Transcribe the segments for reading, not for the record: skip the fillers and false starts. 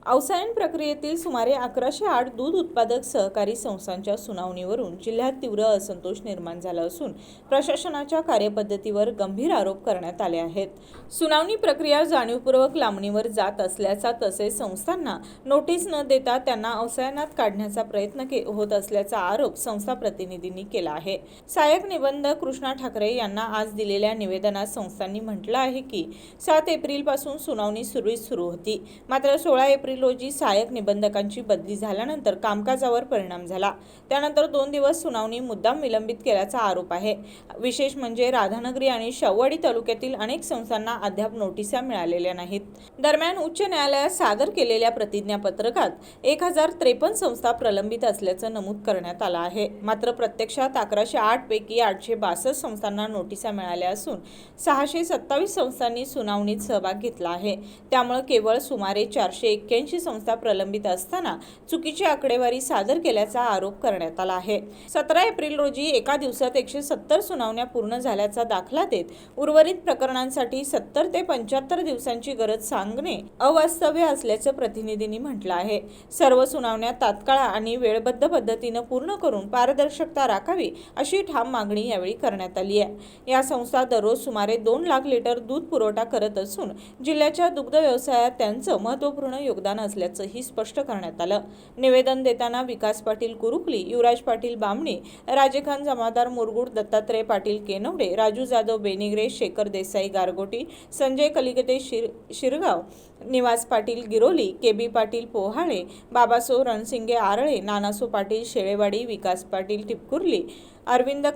अवसायन प्रक्रियेतील सुमारे 1108 दूध उत्पादक सहकारी संस्थांच्या सुनावणीवरून जिल्ह्यात तीव्र असंतोष निर्माण झाला असून प्रशासनाच्या कार्यपद्धतीवर गंभीर आरोप करण्यात आले आहेत। सुनावणी प्रक्रिया जाणीवपूर्वक लांबणीवर जात असल्याचा तसेच संस्थांना नोटीस न देता त्यांना अवसायनात काढण्याचा प्रयत्न होत असल्याचा आरोप संस्था प्रतिनिधींनी केला आहे। सहाय्यक निबंधक कृष्णा ठाकरे यांना आज दिलेल्या निवेदनात संस्थांनी म्हटलं आहे की 7 एप्रिलपासून सुनावणी सुरू होती, मात्र 16 एप्रिल रोजी सहाय्यक निबंधकांची बदली झाल्यानंतर कामकाजावर परिणाम झाला। त्यानंतर 2 दिवस सुनावणी मुद्दाम विलंबित केल्याचा आरोप आहे। विशेष म्हणजे राधानगरी आणि शाहूवाडी तालुक्यातील अनेक संस्थांना अद्याप नोटिसा मिळालेल्या नाहीत। दरम्यान उच्च न्यायालयात सादर केलेल्या प्रतिज्ञापत्रकात 1053 संस्था प्रलंबित असल्याचं नमूद करण्यात आलं आहे। मात्र प्रत्यक्षात 1108 पैकी 862 संस्थांना नोटिसा मिळाल्या असून 627 संस्थांनी सुनावणीत सहभाग घेतला आहे। त्यामुळे केवळ सुमारे 481 संस्था प्रलंबित असताना चुकीची आकडेवारी सादर केल्याचा आरोप करण्यात आला आहे। 17 एप्रिल रोजी एका दिवसात 170 सुनावण्या पूर्ण झाल्याचा दाखला देत उर्वरित प्रकरणांसाठी 70 ते 75 दिवसांची गरज सांगणे अवास्तव असल्याचं प्रतिनिधींनी म्हटलं आहे। सर्व सुनावण्या तात्काळ आणि वेळबद्ध पद्धतीने पूर्ण करून पारदर्शकता राखावी अशी ठाम मागणी यावेळी करण्यात आली आहे। या संस्था दररोज सुमारे 2 लाख लिटर दूध पुरवठा करत असून जिल्ह्याच्या दुग्ध व्यवसायात त्यांचं महत्त्वपूर्ण योगदान असल्याचंही स्पष्ट करण्यात आलं। निवेदन देताना विकास पाटील कुरुकली, युवराज पाटील बामणी, राजेखान जमादार मुरगुड, दत्तात्रय पाटील केनवडे, राजू जाधव बेनिग्रे, शेखर देसाई गारगोटी, संजय कलिगते शिरगाव, निवास पाटील गिरोली, केबी पाटील पोहाळे, बाबासो रणसिंगे आरळे, नानासो पाटील शेळेवाडी, विकास पाटील टिपकुर्ली, अरविंद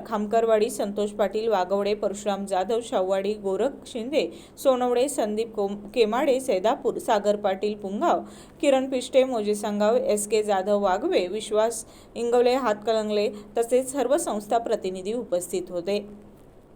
खामकरवाडी, संतोष पाटील वागवडे, परशुराम जाधव शाहूवाडी, गोरख शिंदे सोनवडे, संदीप केमाडे सैदापूर, सागर पाटील पुंगाव, किरण पिष्टे मोजेसंगाव, SK जाधव वाघवे, विश्वास इंगवले हातकलंगले तसेच सर्व संस्था प्रतिनिधी उपस्थित होते।